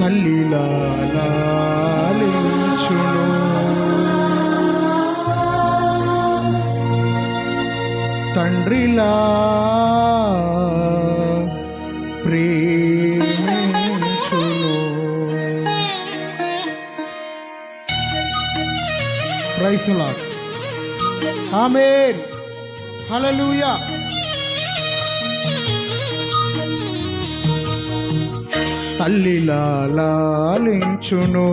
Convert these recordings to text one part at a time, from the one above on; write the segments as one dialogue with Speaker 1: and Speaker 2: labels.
Speaker 1: తల్లిలా లాలించును. తండ్రిలా ప్రేమించును. Praise the lord. Amen. Hallelujah. తల్లిలా లాలించును,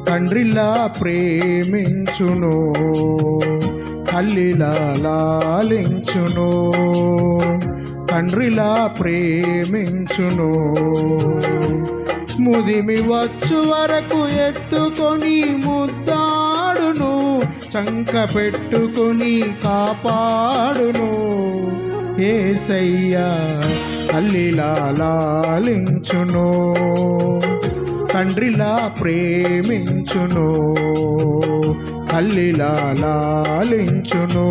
Speaker 1: తండ్రిలా ప్రేమించును. తల్లిలా లాలించును, తండ్రిలా ప్రేమించును. ముదిమి వచ్చు వరకు ఎత్తుకొని ముద్దాడును, చంక పెట్టుకొని కాపాడును. యేసయ్యా తల్లిలా లాలించును, తండ్రిలా ప్రేమించును. తల్లిలా లాలించును,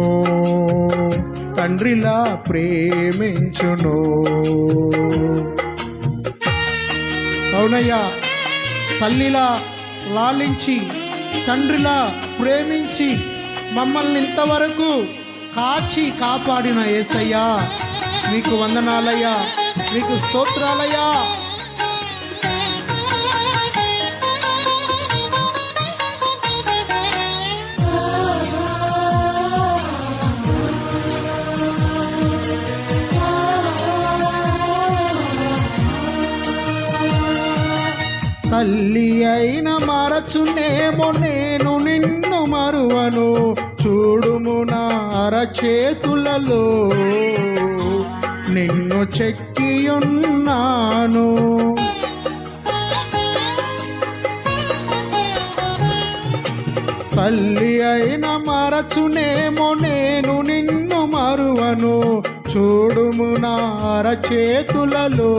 Speaker 1: తండ్రిలా ప్రేమించును. అవునయ్యా, తల్లిలా లాలించి తండ్రిలా ప్రేమించి మమ్మల్ని ఇంతవరకు కాచి కాపాడిన యేసయ్యా నీకు వందనాలయ్యా, నీకు స్తోత్రాలయ్యా. తల్లి అయిన మరచునేమో నేను నిన్ను మరువను, చూడుము నా అరచేతులలో నిన్ను చెక్కియున్నాను. తల్లి అయిన మరచునేమో నేను నిన్ను మరువను, చూడుము నా అరచేతులలో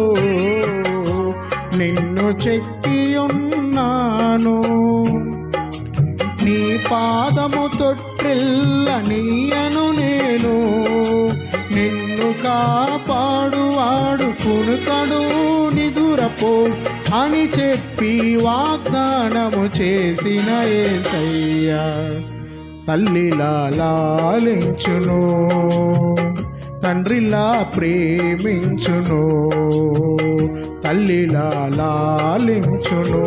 Speaker 1: నిన్ను చెక్కియున్నాను. నీ పాదము తొట్టిల్ల నీయను నేను, నిన్ను కాపాడువాడు కునుకడు నిదురపో అని చెప్పి వాగ్దానము చేసిన యేసయ్యా తల్లిలా లాలించును, తండ్రిలా ప్రేమించును. తల్లిలా లాలించును,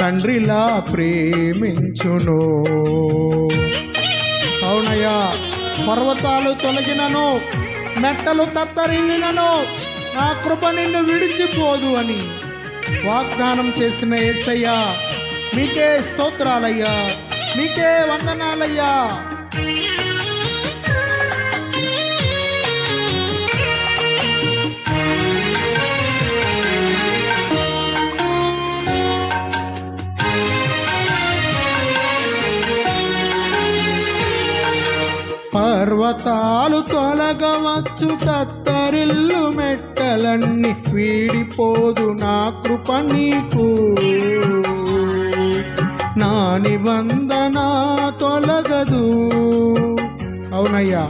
Speaker 1: తండ్రిలా ప్రేమించును. అవునయ్యా, పర్వతాలు తొలగినను, మెట్టలు తత్తరిల్లినను, నా కృప నిన్ను విడిచిపోదు అని వాగ్దానం చేసిన యేసయ్యా మీకే స్తోత్రాలయ్యా, మీకే వందనాలయ్యా. పర్వతాలు తొలగవచ్చు, తత్తరిల్లు మెట్టలన్నీ వీడిపోదు నా కృప నీకు. నా నిబంధన తొలగదు. అవునయ్యా,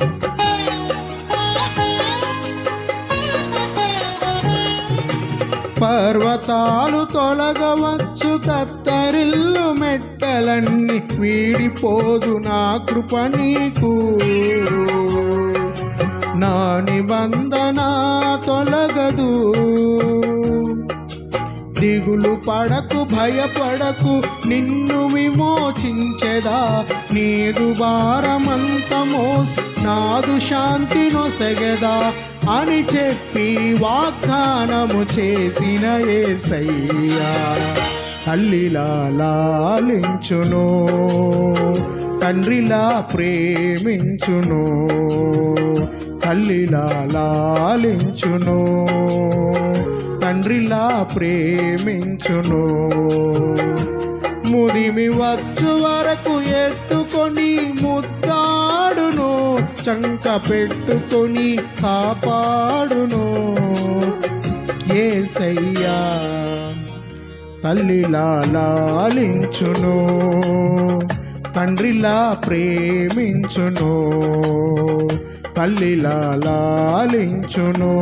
Speaker 1: పర్వతాలు తొలగవచ్చు, తత్తరిల్లు మెట్టలన్నీ వీడిపోదు నా కృప నీకు. నా నిబంధన తొలగదు. దిగులు పడకు, భయపడకు, నిన్ను విమోచించెదా. నీదు భారమంత మోసి నాదు శాంతి నొసగెదా అని చెప్పి వాగ్దానము చేసిన యేసయ్యా తల్లిలా లాలించును, తండ్రిలా ప్రేమించును. తల్లిలా లాలించును, తండ్రిలా ప్రేమించును. ముదిమి వచ్చు వరకు ఎత్తుకొని ముద్దాడును, చంక పెట్టుకొని కాపాడును. యేసయ్యా తల్లిలా లాలించును, తండ్రిలా ప్రేమించును. తల్లిలా లాలించును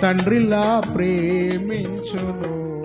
Speaker 1: తండ్రిలా ప్రేమించును.